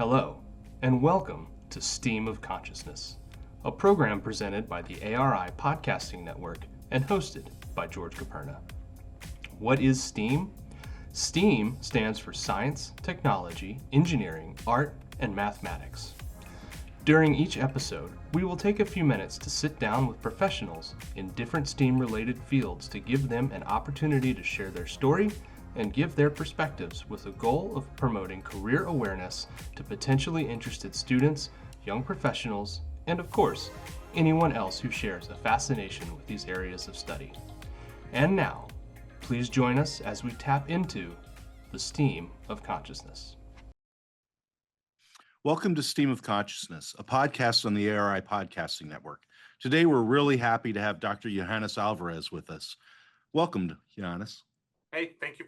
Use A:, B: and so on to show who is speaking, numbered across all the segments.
A: Hello, and welcome to Stream of Consciousness, a program presented by the ARI Podcasting Network and hosted by George Koperna. What is STEAM? STEAM stands for Science, Technology, Engineering, Art, and Mathematics. During each episode, we will take a few minutes to sit down with professionals in different STEAM-related fields to give them an opportunity to share their story and give their perspectives with the goal of promoting career awareness to potentially interested students, young professionals, and of course, anyone else who shares a fascination with these areas of study. And now, please join us as we tap into the STEAM of Consciousness.
B: Welcome to STEAM of Consciousness, a podcast on the ARI Podcasting Network. Today, we're really happy to have Dr. Johannes Alvarez with us. Welcome, Johannes.
C: Hey, thank you,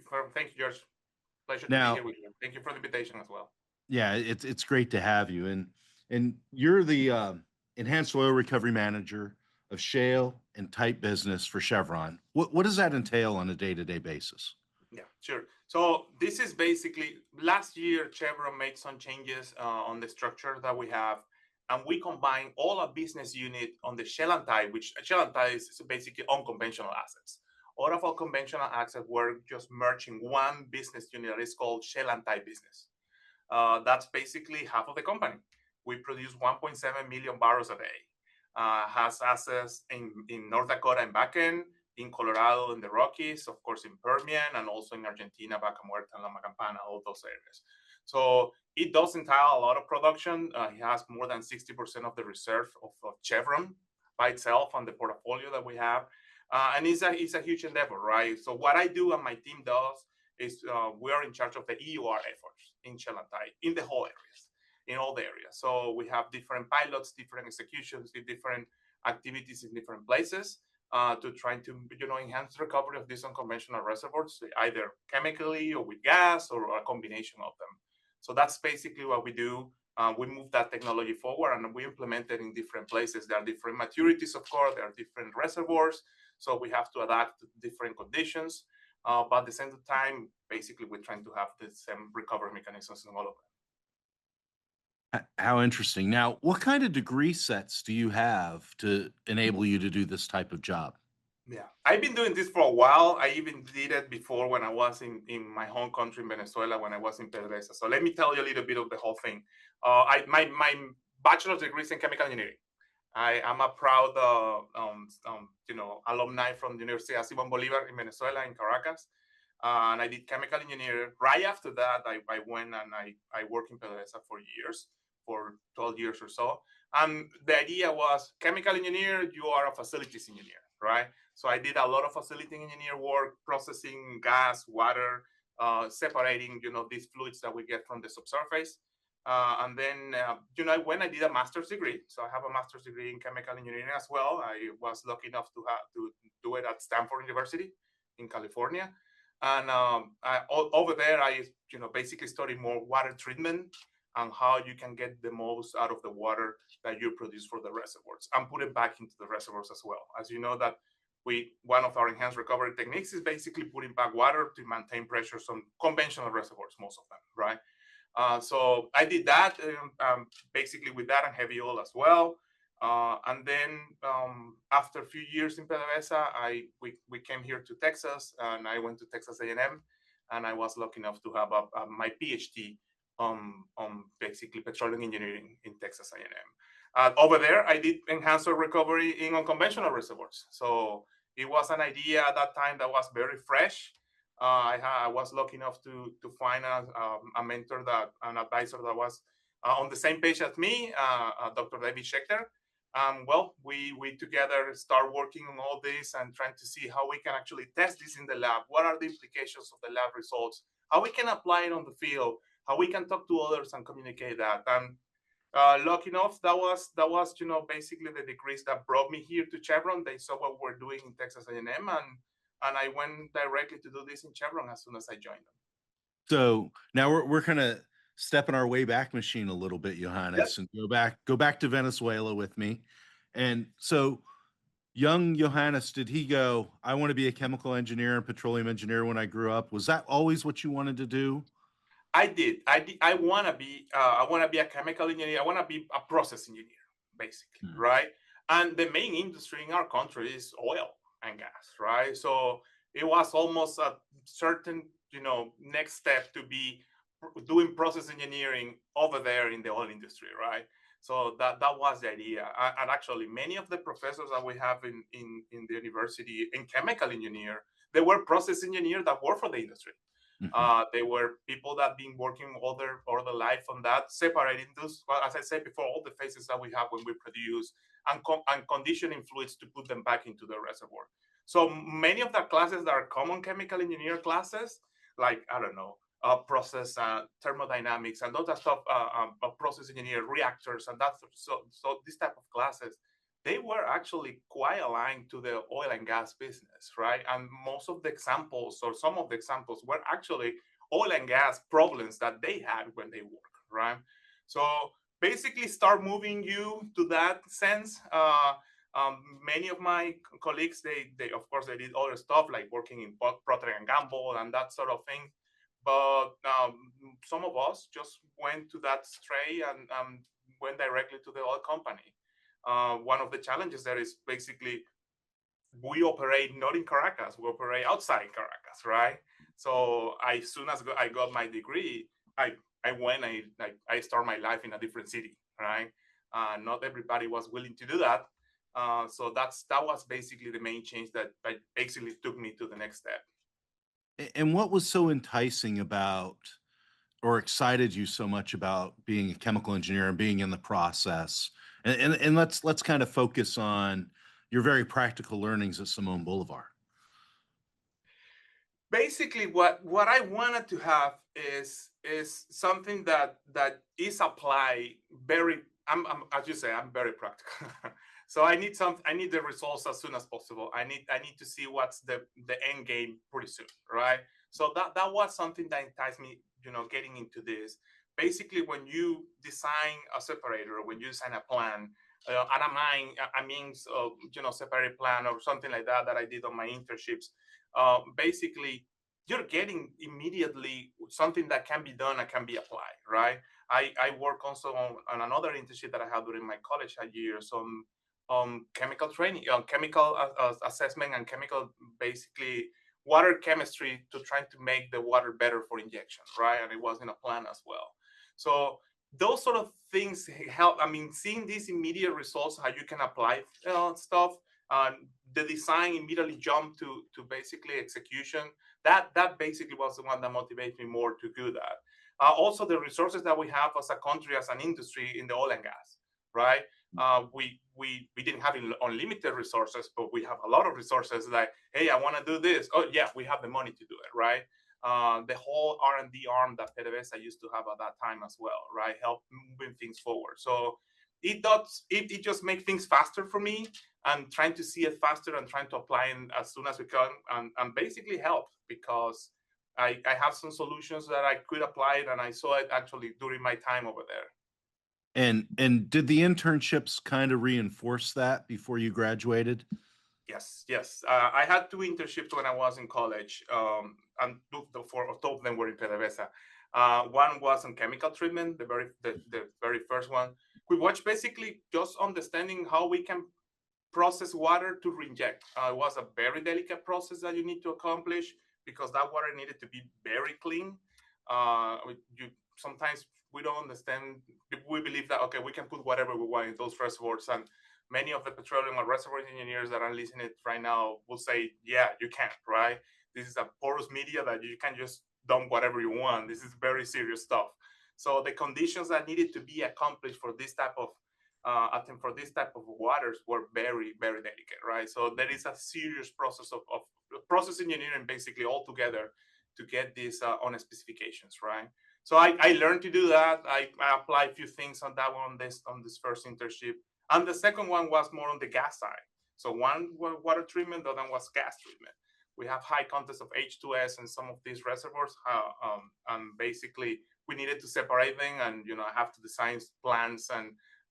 C: George. Pleasure to be here with you. Thank you for the invitation as well.
B: Yeah, it's great to have you. And you're the Enhanced Oil Recovery Manager of Shale and Tight Business for Chevron. What does that entail on a day-to-day basis?
C: Yeah, sure. So this is basically, last year, Chevron made some changes on the structure that we have, and we combine all our business unit on the Shale and Tight, which Shale and Tight is basically unconventional assets. All of our conventional assets were just merging one business unit that is called Shale and Tight Business. That's basically half of the company. We produce 1.7 million barrels a day. Has assets in North Dakota and Bakken, in Colorado and the Rockies, of course in Permian, and also in Argentina, Vaca Muerta and Loma Campana, all those areas. So it does entail a lot of production. It has more than 60% of the reserve of Chevron by itself on the portfolio that we have. And it's a huge endeavor, right? So what I do and my team does is we are in charge of the EUR efforts in Shale and Tight, in the whole areas, in all the areas. So we have different pilots, different executions, different activities in different places to try to enhance the recovery of these unconventional reservoirs, either chemically or with gas or a combination of them. So that's basically what we do. We move that technology forward and we implement it in different places. There are different maturities, of course, there are different reservoirs. So we have to adapt to different conditions. But at the same time, basically, we're trying to have the same recovery mechanisms in all of them.
B: How interesting. Now, what kind of degree sets do you have to enable you to do this type of job?
C: Yeah, I've been doing this for a while. I even did it before when I was in my home country in Venezuela, when I was in PDVSA. So let me tell you a little bit of the whole thing. My bachelor's degree is in chemical engineering. I am a proud, alumni from the University of Simón Bolívar in Venezuela, in Caracas. And I did chemical engineering. Right after that, I went and I worked in PDVSA for years, for 12 years or so. And the idea was, chemical engineer, you are a facilities engineer, right? So I did a lot of facility engineer work, processing gas, water, separating, these fluids that we get from the subsurface. And then, when I did a master's degree, so I have a master's degree in chemical engineering as well. I was lucky enough to do it at Stanford University in California. And over there, I, basically studied more water treatment and how you can get the most out of the water that you produce for the reservoirs and put it back into the reservoirs as well. As you know that one of our enhanced recovery techniques is basically putting back water to maintain pressures on conventional reservoirs, most of them, right? So I did that basically with that and heavy oil as well. And then after a few years in PDVSA, we came here to Texas and I went to Texas A&M and I was lucky enough to have my PhD on basically petroleum engineering in Texas A&M. Over there, I did enhanced oil recovery in unconventional reservoirs. So it was an idea at that time that was very fresh. I was lucky enough to find a mentor, an advisor that was on the same page as me, Dr. David Schechter. We together start working on all this and trying to see how we can actually test this in the lab. What are the implications of the lab results? How we can apply it on the field? How we can talk to others and communicate that? And lucky enough, that was basically the degrees that brought me here to Chevron. They saw what we're doing in Texas A&M, and I went directly to do this in Chevron as soon as I joined them.
B: So now we're kind of stepping our way back machine a little bit, Johannes, yep. And go back to Venezuela with me. And so young Johannes, did he go, I want to be a chemical engineer and petroleum engineer when I grew up? Was that always what you wanted to do?
C: I did. I want to be. I want to be a chemical engineer. I want to be a process engineer, basically, right? And the main industry in our country is oil and gas, right? So it was almost a certain, next step to be doing process engineering over there in the oil industry, right? So that was the idea. And actually, many of the professors that we have in the university in chemical engineer, they were process engineers that work for the industry. They were people that been working all their life on that, separating those, well, as I said before, all the phases that we have when we produce and conditioning fluids to put them back into the reservoir. So many of the classes that are common chemical engineer classes, like, I don't know, process thermodynamics and all that stuff, process engineer reactors and that. So this type of classes, they were actually quite aligned to the oil and gas business, right? And most of the examples, or some of the examples, were actually oil and gas problems that they had when they work, right? So basically, start moving you to that sense. Many of my colleagues, they of course they did other stuff like working in Procter and Gamble and that sort of thing. But some of us just went to that stray and went directly to the oil company. One of the challenges there is basically we operate not in Caracas, we operate outside Caracas, right? So as soon as I got my degree, I went, I started my life in a different city, right? Not everybody was willing to do that. So that was basically the main change that basically took me to the next step.
B: And what was so enticing about or excited you so much about being a chemical engineer and being in the process? And let's kind of focus on your very practical learnings at Simone Bolivar.
C: Basically, what I wanted to have is something that is applied very. I'm as you say, I'm very practical. So I need the results as soon as possible. I need to see what's the end game pretty soon, right? So that was something that enticed me, getting into this. Basically, when you design a separator, when you design a plan, and I mean, separate plan or something like that I did on my internships. Basically, you're getting immediately something that can be done and can be applied, right? I work also on another internship that I had during my college year, some chemical training, chemical assessment and chemical, basically water chemistry to try to make the water better for injection, right? And it was in a plan as well. So those sort of things help. I mean, seeing these immediate results, how you can apply stuff, the design immediately jumped to basically execution. That basically was the one that motivated me more to do that. Also, the resources that we have as a country, as an industry in the oil and gas, right? We didn't have unlimited resources, but we have a lot of resources. Like, hey, I want to do this. Oh yeah, we have the money to do it, right? The whole R&D arm that PDVSA used to have at that time as well, right? Help moving things forward. So it just makes things faster for me, and trying to see it faster and trying to apply it as soon as we can, and basically help, because I have some solutions that I could apply it, and I saw it actually during my time over there.
B: And did the internships kind of reinforce that before you graduated?
C: Yes. I had 2 internships when I was in college, and two of them were in PDVSA. One was on chemical treatment, the very first one. We watched basically just understanding how we can process water to reinject. It was a very delicate process that you need to accomplish, because that water needed to be very clean. Sometimes we don't understand. We believe that, okay, we can put whatever we want in those reservoirs, and many of the petroleum or reservoir engineers that are listening right now will say, yeah, you can't, right? This is a porous media that you can just dump whatever you want. This is very serious stuff. So the conditions that needed to be accomplished for this type of waters were very, very delicate, right? So there is a serious process of process engineering, basically all together, to get these on specifications, right? So I learned to do that. I applied a few things on that one, on this first internship. And the second one was more on the gas side. So one was water treatment, the other one was gas treatment. We have high contents of H2S in some of these reservoirs, and basically we needed to separate them, and I have to design plans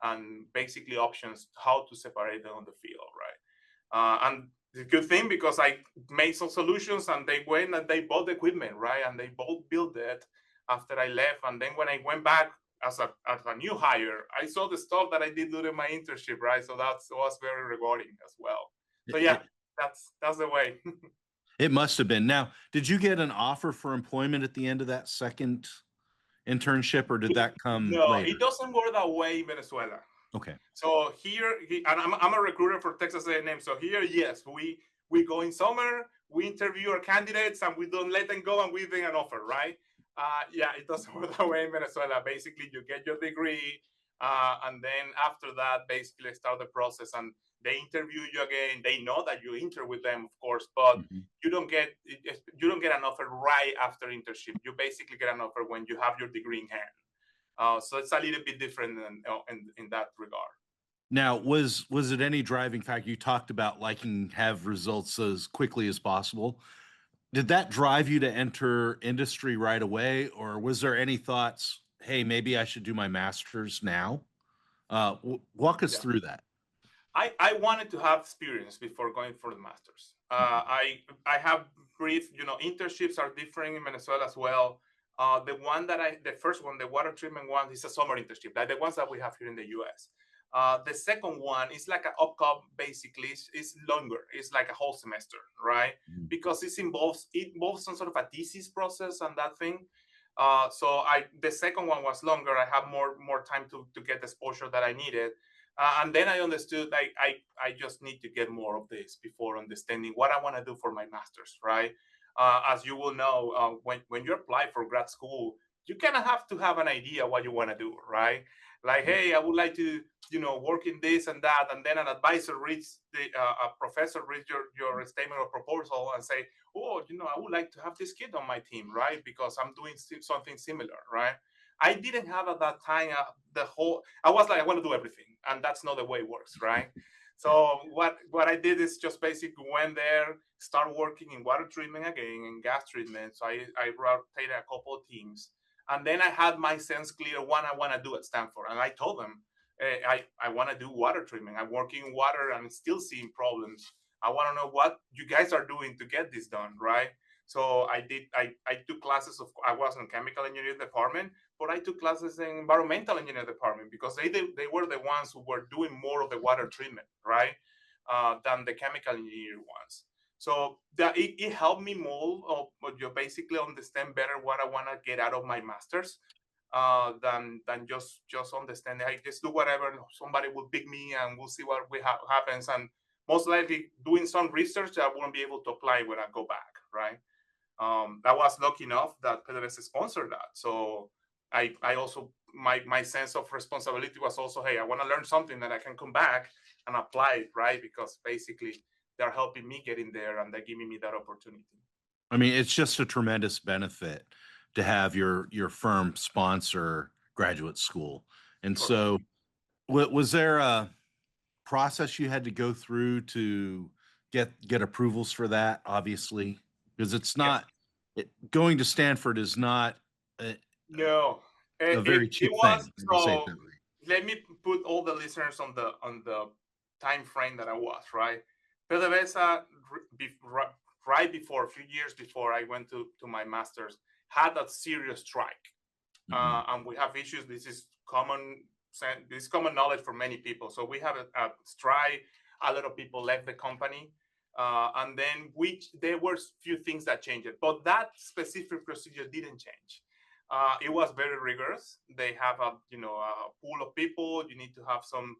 C: and basically options how to separate them on the field, right? And the good thing, because I made some solutions, and they went and they bought the equipment, right? And they both built it, after I left. And then when I went back as a new hire, I saw the stuff that I did during my internship, right? So that was very rewarding as well. So yeah, that's the way.
B: It must have been. Now, did you get an offer for employment at the end of that second internship, or did that come
C: No,
B: later?
C: it doesn't work that way in Venezuela.
B: Okay.
C: So here, and I'm a recruiter for Texas A&M. So here, yes, we go in summer, we interview our candidates, and we don't let them go, and we bring an offer, right? Yeah, it doesn't work that way in Venezuela. Basically, you get your degree, and then after that, basically start the process, and they interview you again. They know that you inter with them, of course, but you don't get an offer right after internship. You basically get an offer when you have your degree in hand. So it's a little bit different in that regard.
B: Now, was it any driving factor? You talked about liking have results as quickly as possible. Did that drive you to enter industry right away, or was there any thoughts, hey, maybe I should do my master's now? Walk us through that.
C: I wanted to have experience before going for the masters. I have brief, internships are different in Venezuela as well. The first one, the water treatment one, is a summer internship, like the ones that we have here in the U.S. The second one is like an upcom, basically. It's longer. It's like a whole semester, right? Because it involves some sort of a thesis process and that thing. So the second one was longer. I had more time to get the exposure that I needed. And then I understood I just need to get more of this before understanding what I want to do for my master's, right? As you will know, when you apply for grad school, you kind of have to have an idea what you want to do, right? Like, hey, I would like to, work in this and that, and then an advisor reads a professor reads your statement of proposal and say, oh, I would like to have this kid on my team, right? Because I'm doing something similar, right? I didn't have at that time I was like, I want to do everything, and that's not the way it works, right? So what I did is just basically went there, start working in water treatment again and gas treatment. So I rotated a couple of teams, and then I had my sense clear what I want to do at Stanford, and I told them, I want to do water treatment. I'm working in water and still seeing problems. I want to know what you guys are doing to get this done, right? So I took classes I was in chemical engineering department, but I took classes in environmental engineering department because they were the ones who were doing more of the water treatment, right, than the chemical engineering ones. So it helped me mold, or you basically understand better what I want to get out of my master's, than just understanding. I just do whatever, somebody will pick me and we'll see what happens. And most likely doing some research I won't be able to apply when I go back, right? I was lucky enough that PDVSA sponsored that. So I also, my sense of responsibility was also, hey, I want to learn something that I can come back and apply it, right? Because basically they're helping me get in there and they're giving me that opportunity.
B: I mean, it's just a tremendous benefit to have your firm sponsor graduate school. And so was there a process you had to go through to get approvals for that, obviously? Because it's not going to Stanford is not
C: no,
B: a very cheap thing.
C: So let me put all the listeners on the time frame that I was, right? PDVSA, right before, a few years before I went to my master's, had a serious strike. And we have issues. This is common knowledge for many people. So we have a strike. A lot of people left the company. And then there were few things that changed, but that specific procedure didn't change. It was very rigorous. They have a pool of people. You need to have some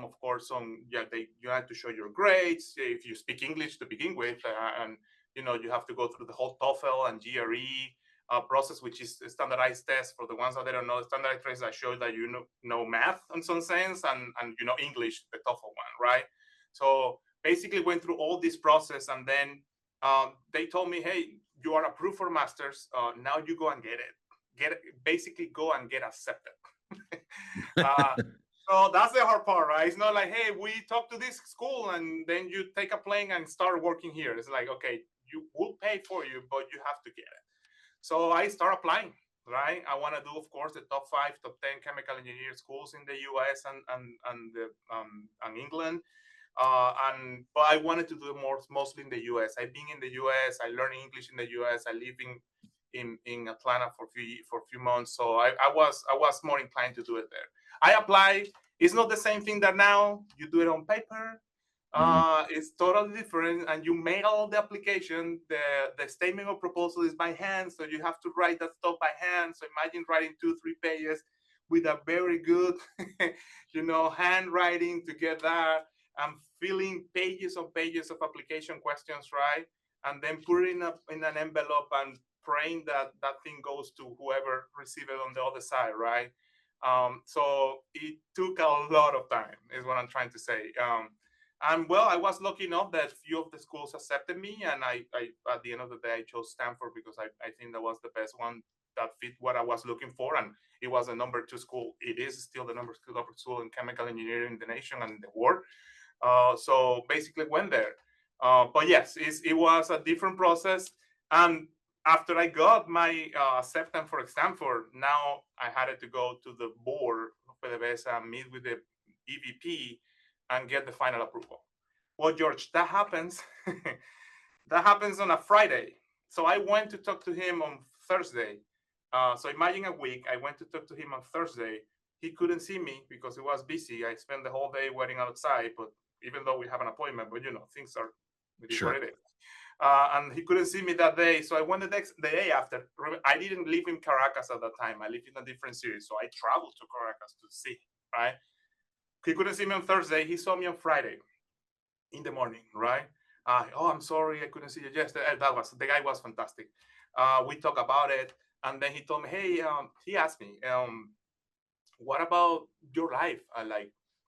C: of course you have to show your grades if you speak English to begin with, and you have to go through the whole TOEFL and GRE process, which is a standardized test. For the ones that don't know, standardized tests that show that you know math in some sense and English, the TOEFL one, right? So basically went through all this process, and then they told me, hey, you are approved for masters. Now you go and basically go and get accepted. So that's the hard part, right? It's not like, hey, we talk to this school and then you take a plane and start working here. It's like, okay, we'll pay for you, but you have to get it. So I start applying, right? I want to do, of course, the top 5, top 10 chemical engineering schools in the US and England. But I wanted to do mostly in the US. I've been in the US. I learned English in the US. I live in Atlanta for a few months. So I was more inclined to do it there. I applied. It's not the same thing that now you do it on paper. It's totally different, and you mail the application. The statement of proposal is by hand, so you have to write that stuff by hand. So imagine writing 2-3 pages with a very good, handwriting to get that, and filling pages of application questions, right? And then put it in an envelope and praying that that thing goes to whoever received it on the other side, right? So it took a lot of time, is what I'm trying to say. And well, I was lucky enough that few of the schools accepted me, and I at the end of the day, I chose Stanford because I think that was the best one that fit what I was looking for, and it was a number 2 school. It is still the number 2 school in chemical engineering in the nation and in the world. So basically went there. But yes, it was a different process. And after I got my acceptance for Stanford, now I had to go to the board of PDVSA and meet with the EVP and get the final approval. Well, George, that happens. That happens on a Friday. So I went to talk to him on Thursday. So imagine a week. I went to talk to him on Thursday. He couldn't see me because he was busy. I spent the whole day waiting outside, but even though we have an appointment, but things are
B: Sure.
C: what it is. And he couldn't see me that day. So I went the day after. I didn't live in Caracas at that time. I lived in a different city. So I traveled to Caracas to see, right? He couldn't see me on Thursday. He saw me on Friday in the morning, right? I'm sorry, I couldn't see you yesterday. The guy was fantastic. We talked about it. And then he told me, hey, he asked me, what about your life?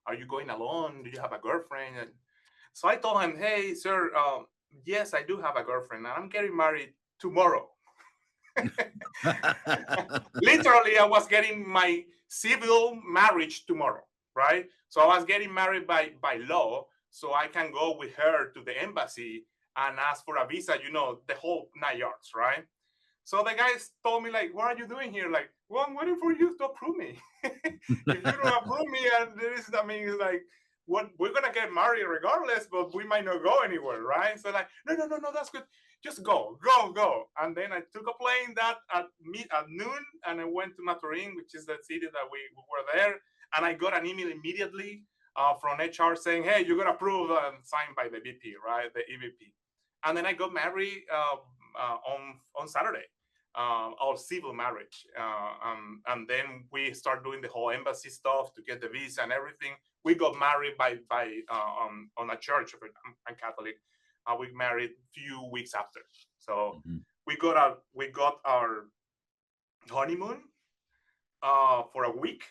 C: Are you going alone? Do you have a girlfriend? And so I told him, hey, sir, yes, I do have a girlfriend, and I'm getting married tomorrow. Literally, I was getting my civil marriage tomorrow, right? So I was getting married by law, so I can go with her to the embassy and ask for a visa, the whole 9 yards, right? So the guys told me, like, what are you doing here? Like, well, I'm waiting for you to approve me. If you don't approve me, and it's like, what, we're gonna get married regardless, but we might not go anywhere, right? So like, no, that's good. Just go. And then I took a plane that at noon, and I went to Maturin, which is the city that we were there. And I got an email immediately from HR saying, hey, you got approved and signed by the VP, right? The EVP. And then I got married on Saturday. Our civil marriage, and then we start doing the whole embassy stuff to get the visa and everything. We got married by on a church. I'm Catholic. We married a few weeks after. So we got our honeymoon for a week.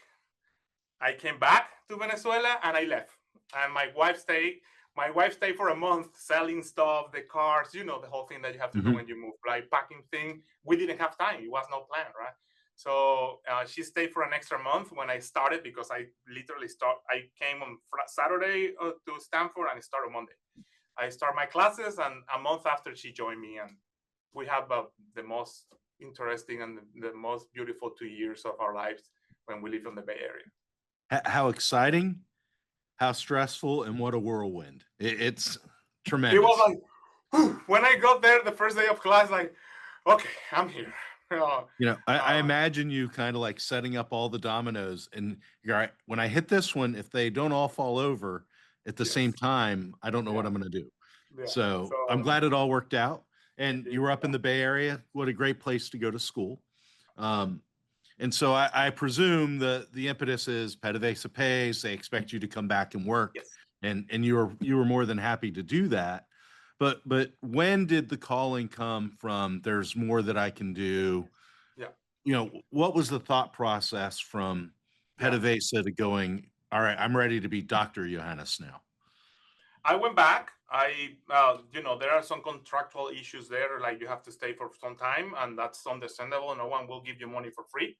C: I came back to Venezuela and I left, and my wife stayed. My wife stayed for a month selling stuff, the cars, the whole thing that you have to do when you move, right? Packing thing. We didn't have time. It was no plan, right? So she stayed for an extra month when I started, because I literally I came on Saturday to Stanford and I started Monday. I start my classes, and a month after she joined me, and we have the most interesting and the most beautiful 2 years of our lives when we live in the Bay Area.
B: How exciting, how stressful, and what a whirlwind. It's tremendous.
C: It was like, whew, when I got there the first day of class, like, okay, I'm here.
B: I imagine you kind of like setting up all the dominoes, and you're right, when I hit this one, if they don't all fall over at the same time, I don't know what I'm going to do. Yeah. So I'm glad it all worked out. And you were up in the Bay Area. What a great place to go to school. And so I presume the impetus is PDVSA pays. They expect you to come back and work, and you were more than happy to do that. But when did the calling come from? There's more that I can do. Yeah. What was the thought process from PDVSA to going, all right, I'm ready to be Dr. Johannes now?
C: I went back. There are some contractual issues there, like you have to stay for some time, and that's understandable. No one will give you money for free.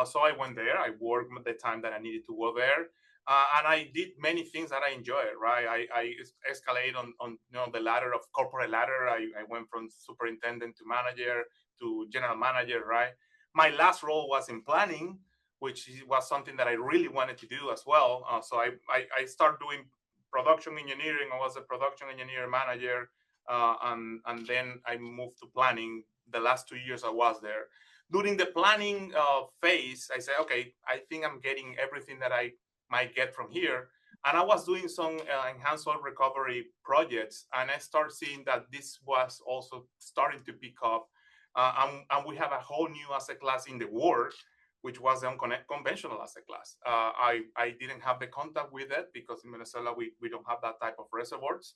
C: So I went there. I worked the time that I needed to work there, and I did many things that I enjoyed. Right, I escalated on the ladder of corporate ladder. I went from superintendent to manager to general manager. Right, my last role was in planning, which was something that I really wanted to do as well. So I started doing production engineering. I was a production engineer manager, and then I moved to planning, the last 2 years I was there. During the planning phase, I said, okay, I think I'm getting everything that I might get from here. And I was doing some enhanced oil recovery projects, and I started seeing that this was also starting to pick up. And we have a whole new asset class in the world, which was the unconventional asset class. I didn't have the contact with it because in Venezuela, we don't have that type of reservoirs.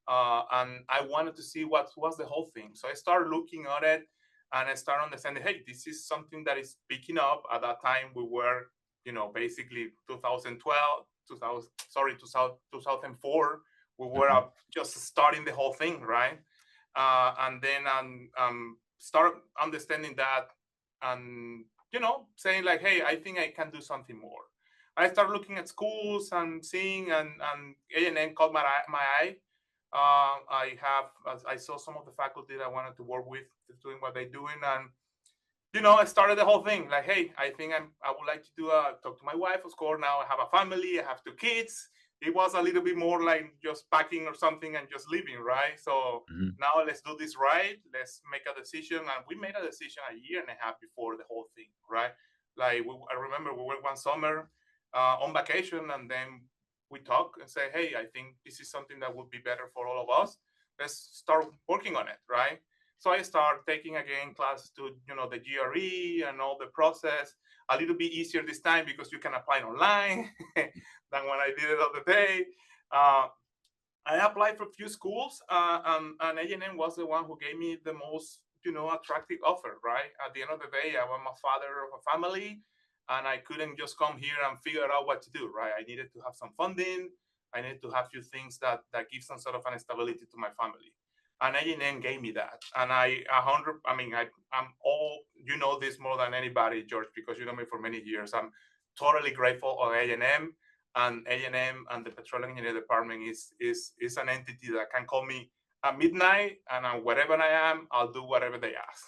C: And I wanted to see what was the whole thing. So I started looking at it, and I started understanding, hey, this is something that is picking up. At that time, we were, basically 2004, we were just starting the whole thing, right? And then start understanding that, and saying like, hey, I think I can do something more. I started looking at schools and seeing, and A&M caught my eye. I saw some of the faculty that I wanted to work with doing what they're doing, and I started the whole thing like, hey, I think I would like to talk to my wife. Of course, now I have a family, I have 2 kids. It was a little bit more like just packing or something and just leaving, right? So now let's do this right. Let's make a decision. And we made a decision a year and a half before the whole thing, right? Like I remember we went one summer on vacation, and then we talked and say, hey, I think this is something that would be better for all of us. Let's start working on it, right? So I started taking again classes to, the GRE and all the process. A little bit easier this time because you can apply online than when I did it the other day. I applied for a few schools, and A&M was the one who gave me the most, attractive offer, right? At the end of the day, I was a father of a family, and I couldn't just come here and figure out what to do, right? I needed to have some funding. I needed to have a few things that give some sort of an stability to my family. And A&M gave me that. And I'm all, this more than anybody, George, because you know me for many years. I'm totally grateful of A&M, and A&M and the Petroleum Engineering Department is an entity that can call me at midnight, and wherever I am, I'll do whatever they ask.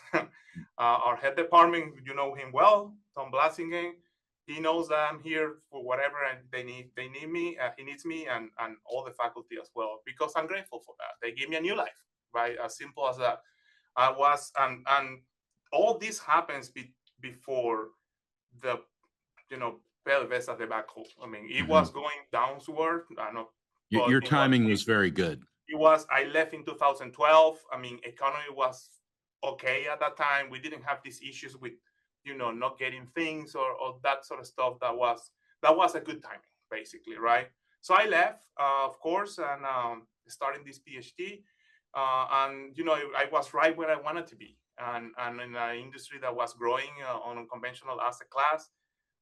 C: Our head department, you know him well, Tom Blasingen. He knows that I'm here for whatever they need me. He needs me, and all the faculty as well, because I'm grateful for that. They give me a new life, right? As simple as that. I was, and all this happens before the, PDVSA debacle. I mean, it was going downward. I know,
B: Your timing was very good.
C: I left in 2012. I mean, economy was okay at that time. We didn't have these issues with, not getting things or that sort of stuff. That was a good timing, basically, right? So I left, of course, and starting this PhD. And I was right where I wanted to be, and in an industry that was growing on a conventional asset class,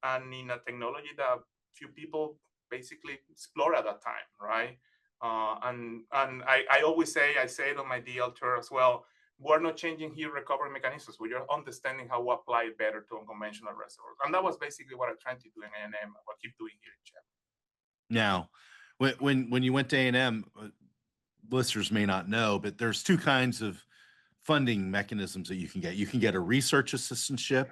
C: and in a technology that few people basically explored at that time, right? And I always say, I say it on my DL tour as well, we're not changing here recovery mechanisms. We're just understanding how to apply it better to unconventional reservoirs. And that was basically what I'm trying to do in A&M, what I keep doing here in Chevron.
B: Now, when you went to A&M, listeners may not know, but there's 2 kinds of funding mechanisms that you can get. You can get a research assistantship,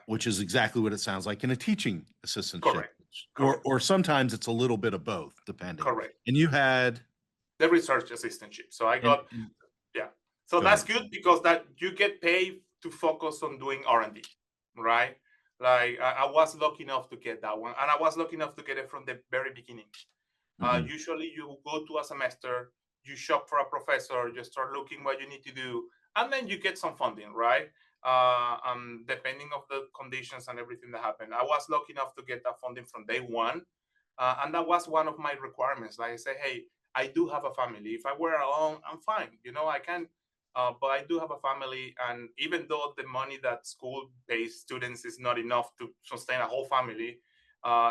B: which is exactly what it sounds like, and a teaching assistantship.
C: Correct.
B: Or sometimes it's a little bit of both, depending.
C: Correct.
B: And you had
C: the research assistantship. So I got, So that's good, because that you get paid to focus on doing R&D, right? Like I was lucky enough to get that one, and I was lucky enough to get it from the very beginning. Usually you go to a semester, you shop for a professor, you start looking what you need to do, and then you get some funding, right? Depending of the conditions and everything that happened. I was lucky enough to get that funding from day one. And that was one of my requirements. Like I say, hey, I do have a family. If I were alone, I'm fine. I can, but I do have a family. And even though the money that school pays students is not enough to sustain a whole family,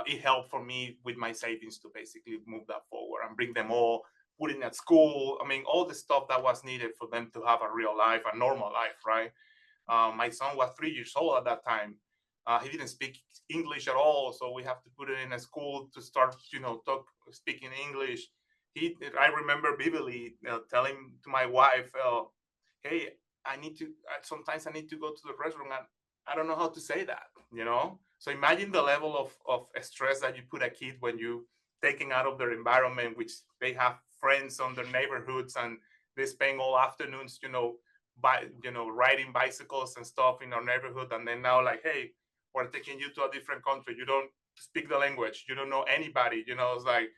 C: it helped for me with my savings to basically move that forward and bring them all, put in at school. I mean, all the stuff that was needed for them to have a real life, a normal life, right? My son was 3 years old at that time. He didn't speak English at all, so we have to put it in a school to start, speaking English. I remember vividly telling to my wife, "Hey, sometimes I need to go to the restroom, and I don't know how to say that." So imagine the level of stress that you put a kid when you taking out of their environment, which they have friends on their neighborhoods, and they spend all afternoons, riding bicycles and stuff in our neighborhood. And then now, like, hey, we're taking you to a different country. You don't speak the language. You don't know anybody. It's like,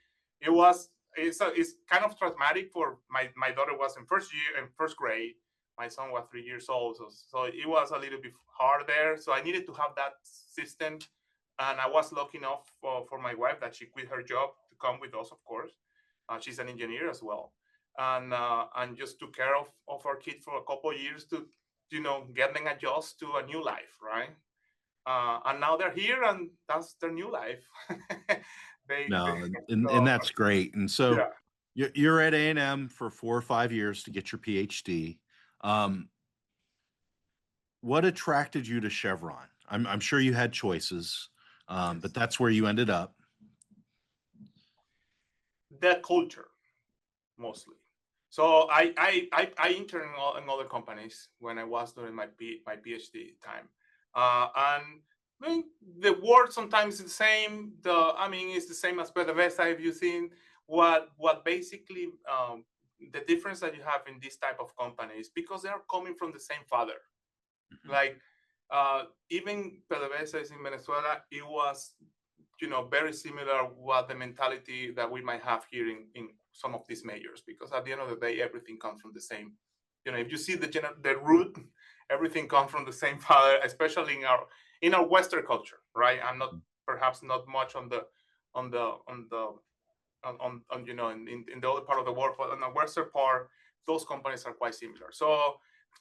C: it's kind of traumatic for my daughter was in first grade. My son was 3 years old. So it was a little bit hard there. So I needed to have that system. And I was lucky enough for my wife that she quit her job to come with us, of course. She's an engineer as well. And just took care of our kid for a couple of years to, get them adjust to a new life, right? And now they're here, and that's their new life.
B: No, and that's great. And so
C: yeah.
B: you're at A&M for 4 or 5 years to get your PhD. What attracted you to Chevron? I'm sure you had choices, but that's where you ended up.
C: The culture, mostly. So I interned in other companies when I was doing my PhD time, and I mean, the word sometimes is the same. It's the same as PDVSA. If you've seen what basically the difference that you have in this type of companies, because they are coming from the same father. Mm-hmm. Like even PDVSA is in Venezuela, it was very similar what the mentality that we might have here in some of these majors, because at the end of the day, everything comes from the same. If you see the root, everything comes from the same father, especially in our Western culture, right? I'm not perhaps not much in the other part of the world, but on the Western part, those companies are quite similar. So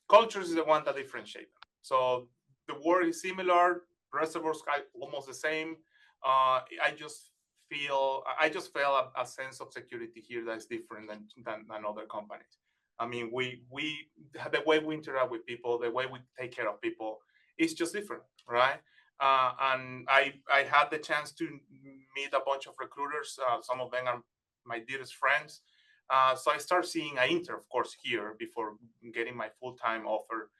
C: culture is the one that differentiates them. So the word is similar, reservoirs almost the same. I just feel a sense of security here that's different than other companies. I mean, we the way we interact with people, the way we take care of people, is just different, right? And I had the chance to meet a bunch of recruiters. Some of them are my dearest friends. So I start seeing I intern, of course, here before getting my full-time offer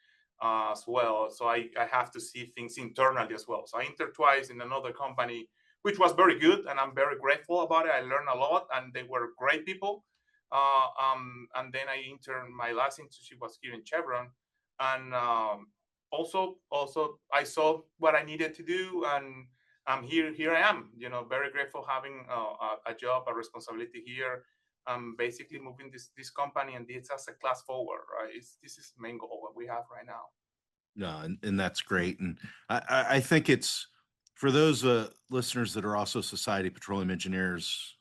C: as well. So I have to see things internally as well. So I interned twice in another company, which was very good, and I'm very grateful about it. I learned a lot, and they were great people. And then I interned. My last internship was here in Chevron, and also I saw what I needed to do, and I'm here. Here I am. Very grateful having a job, a responsibility here. I'm basically moving this company and this as a class forward, right? This is the main goal what we have right now.
B: No, and that's great. And I think it's for those listeners that are also Society of Petroleum Engineers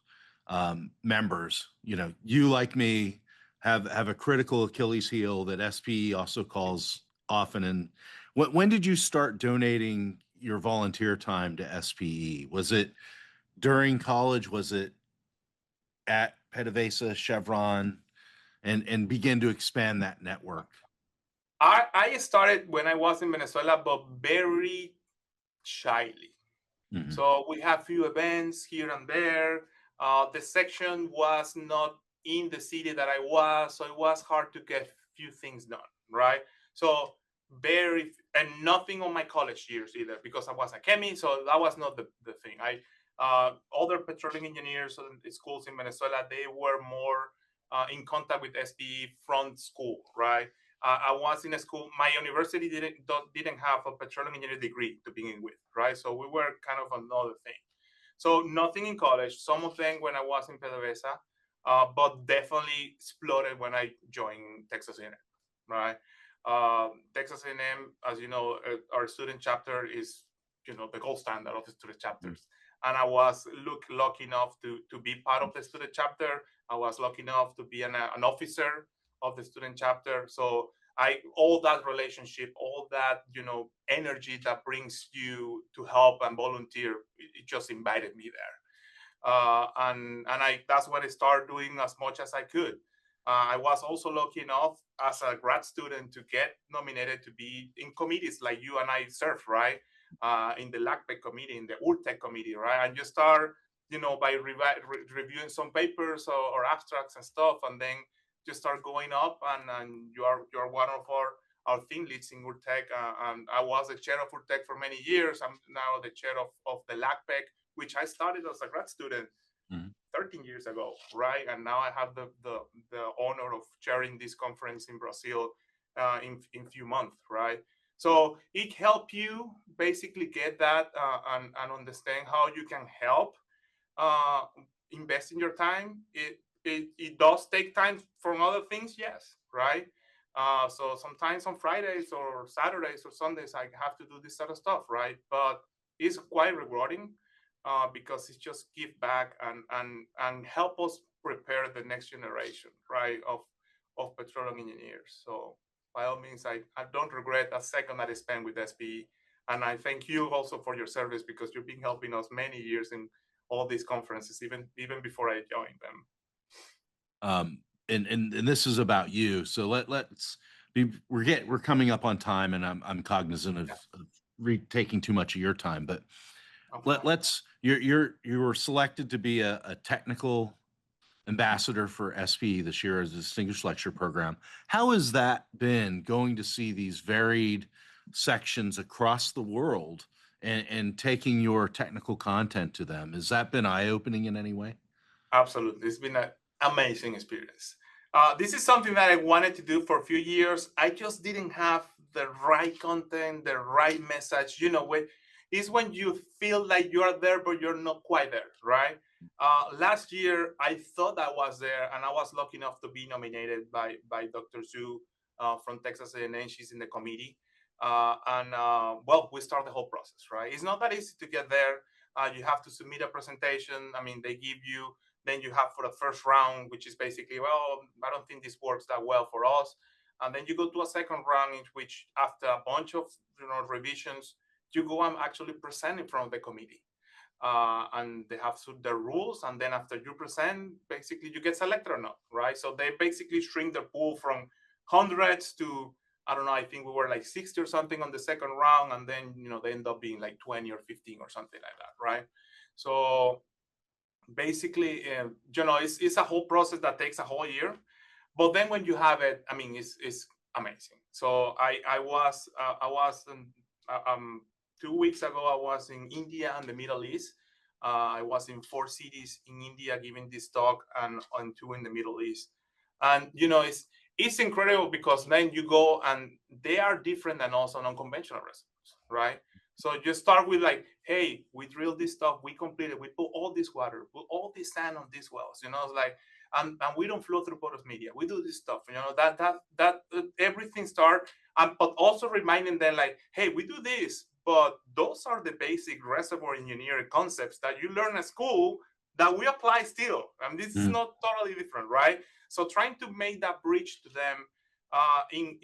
B: members, you like me have a critical Achilles heel that SPE also calls often. And when did you start donating your volunteer time to SPE? Was it during college? Was it at PDVSA, Chevron, and begin to expand that network?
C: I started when I was in Venezuela, but very shyly. Mm-hmm. So we have few events here and there. The section was not in the city that I was, so it was hard to get few things done, right? So and nothing on my college years either, because I was a chemist, so that was not the thing. Other petroleum engineers in schools in Venezuela, they were more in contact with SPE from school, right? I was in a school. My university didn't have a petroleum engineering degree to begin with, right? So we were kind of another thing. So nothing in college. Some of them when I was in PDVSA, but definitely exploded when I joined Texas A&M, right? Texas A&M, as you know, our student chapter is, the gold standard of the student chapters. Mm-hmm. And I was lucky enough to be part of the student chapter. I was lucky enough to be an officer of the student chapter. So all that relationship, all that, energy that brings you to help and volunteer, it just invited me there. And that's what I started doing as much as I could. I was also lucky enough as a grad student to get nominated to be in committees like you and I serve, right? In the LACPEC committee, in the URTEC committee, right? And you start, by reviewing some papers or abstracts and stuff, and then you start going up, and you're one of our team leads in URTEC. And I was the chair of URTEC for many years. I'm now the chair of the LACPEC, which I started as a grad student 13 years ago, right? And now I have the honor of chairing this conference in Brazil in few months, right? So it helps you basically get that and understand how you can help uh, invest in your time. It does take time from other things, yes, right? So sometimes on Fridays or Saturdays or Sundays, I have to do this sort of stuff, right? But it's quite rewarding because it's just give back and help us prepare the next generation, right, of petroleum engineers. So by all means, I don't regret a second that I spent with S.P.E. And I thank you also for your service because you've been helping us many years in all these conferences, even before I joined them.
B: And this is about you. So let's be, we're coming up on time, and I'm cognizant of taking too much of your time, but let's you were selected to be a technical ambassador for S.P.E. this year as a distinguished lecture program. How has that been, going to see these varied sections across the world and taking your technical content to them? Has that been eye-opening in any way?
C: Absolutely. It's been an amazing experience. This is something that I wanted to do for a few years. I just didn't have the right content, the right message. You know, it's when you feel like you are there, but you're not quite there, right? Last year, I thought I was there, and I was lucky enough to be nominated by Dr. Zhu from Texas A&M. She's in the committee. Well, we start the whole process, right? It's not that easy to get there. You have to submit a presentation. I mean, they give you, then you have for the first round, which is basically, well, I don't think this works that well for us. And then you go to a second round, in which after a bunch of revisions, you go and actually present in front of the committee. And they have the rules. And then after you present, basically you get selected or not, right? So they basically shrink the pool from hundreds to, I don't know, I think we were like 60 or something on the second round. And then, they end up being like 20 or 15 or something like that, right? So basically, it's a whole process that takes a whole year. But then when you have it, I mean, it's amazing. So I was 2 weeks ago, I was in India and the Middle East. I was in 4 cities in India giving this talk, and 2 in the Middle East. And it's incredible because then you go and they are different than us on unconventional reservoirs, right? So you start with like, hey, we drilled this stuff, we completed, we put all this water, put all this sand on these wells, it's like, and we don't flow through porous media. We do this stuff, that everything start, but also reminding them like, hey, we do this, but those are the basic reservoir engineering concepts that you learn at school that we apply still. And this is not totally different, right? So trying to make that bridge to them in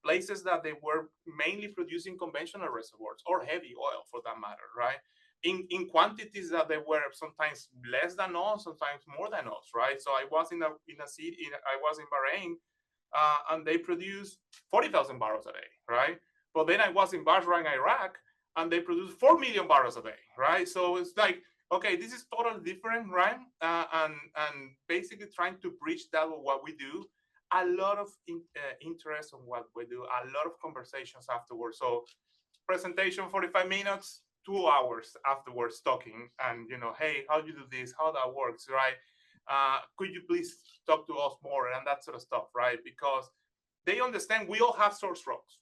C: places that they were mainly producing conventional reservoirs or heavy oil for that matter, right? In quantities that they were sometimes less than us, sometimes more than us, right? So I was in a city, I was in Bahrain, and they produce 40,000 barrels a day, right? But then I was in Basra in Iraq, and they produce 4 million barrels a day, right? So it's like, okay, this is totally different, right? And basically trying to bridge that with what we do. A lot of interest on what we do, a lot of conversations afterwards. So presentation 45 minutes, 2 hours afterwards talking, and hey, how do you do this, how that works, right? Could you please talk to us more, and that sort of stuff, right? Because they understand we all have source rocks,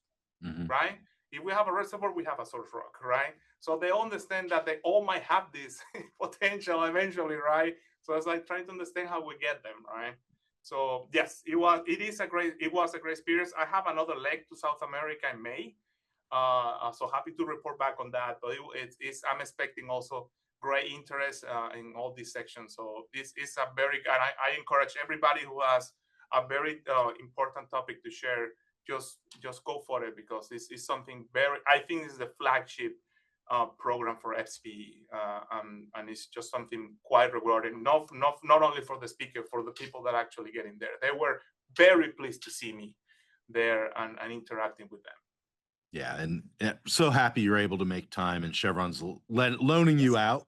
C: right? If we have a reservoir, we have a source rock, right? So they understand that they all might have this potential eventually, right? So it's like trying to understand how we get them, right? So yes, it was a great experience. I have another leg to South America in May. So happy to report back on that. But I'm expecting also great interest in all these sections. So this is a very, and I encourage everybody who has a very important topic to share, just go for it, because this is something I think this is the flagship program for S.P.E. And it's just something quite rewarding, not only for the speaker, for the people that actually get in there. They were very pleased to see me there and interacting with them.
B: Yeah, and so happy you're able to make time, and Chevron's loaning you out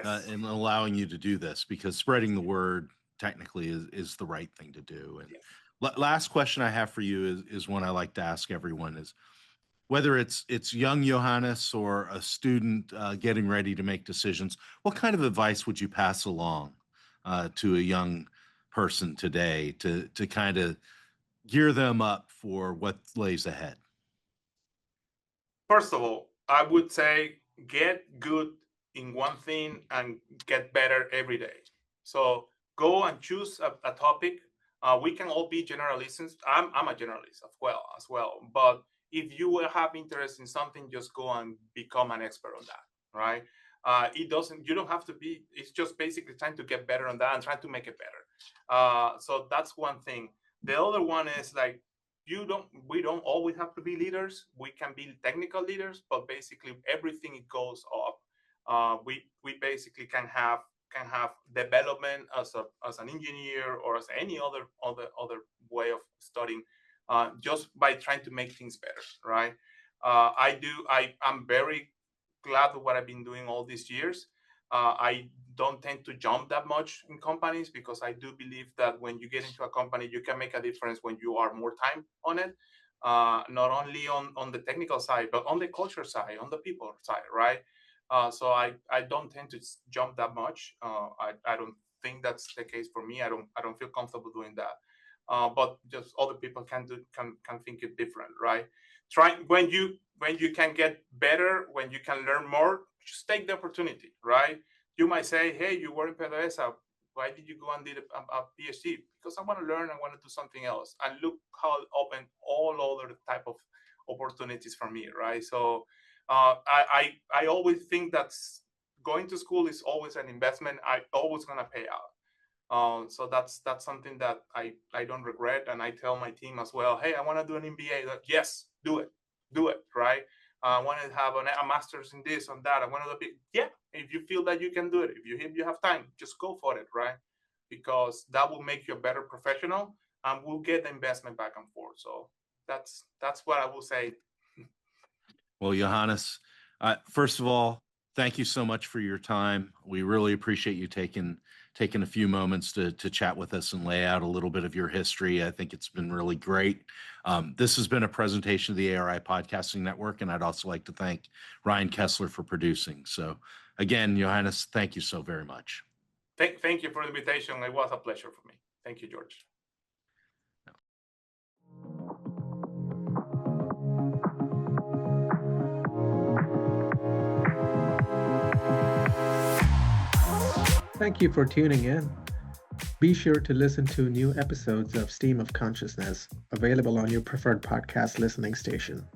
B: and allowing you to do this, because spreading the word technically is the right thing to do. And last question I have for you is one I like to ask everyone, is whether it's young Johannes or a student getting ready to make decisions, what kind of advice would you pass along to a young person today to kind of gear them up for what lays ahead?
C: First of all, I would say get good in one thing and get better every day. So go and choose a topic. We can all be generalists. I'm a generalist as well. But if you will have interest in something, just go and become an expert on that, right? You don't have to be, it's just basically trying to get better on that and trying to make it better. So that's one thing. The other one is like, we don't always have to be leaders. We can be technical leaders, but basically everything it goes up. We basically can have development as an engineer or as any other way of studying, just by trying to make things better, right? I'm very glad with what I've been doing all these years. I don't tend to jump that much in companies because I do believe that when you get into a company, you can make a difference when you are more time on it, not only on the technical side, but on the culture side, on the people side, right? So I don't tend to jump that much. I don't think that's the case for me. I don't feel comfortable doing that. But just other people can think it different, right? Try when you can get better, when you can learn more, just take the opportunity, right? You might say, hey, you were in PDVSA. Why did you go and did a PhD? Because I want to learn. I want to do something else. And look how it opened all other type of opportunities for me, right? So I always think that going to school is always an investment. I always gonna pay out. So that's something that I don't regret, and I tell my team as well. Hey, I want to do an MBA. Like, yes, do it, right? I want to have a master's in this, on that. I want to be, yeah. If you feel that you can do it, if you have time, just go for it, right? Because that will make you a better professional, and we'll get the investment back and forth. So that's what I will say.
B: Well, Johannes, first of all, thank you so much for your time. We really appreciate you taking a few moments to chat with us and lay out a little bit of your history. I think it's been really great. This has been a presentation of the ARI Podcasting Network, and I'd also like to thank Ryan Kessler for producing. So again, Johannes, thank you so very much.
C: Thank you for the invitation. It was a pleasure for me. Thank you, George.
D: Thank you for tuning in. Be sure to listen to new episodes of Stream of Consciousness, available on your preferred podcast listening station.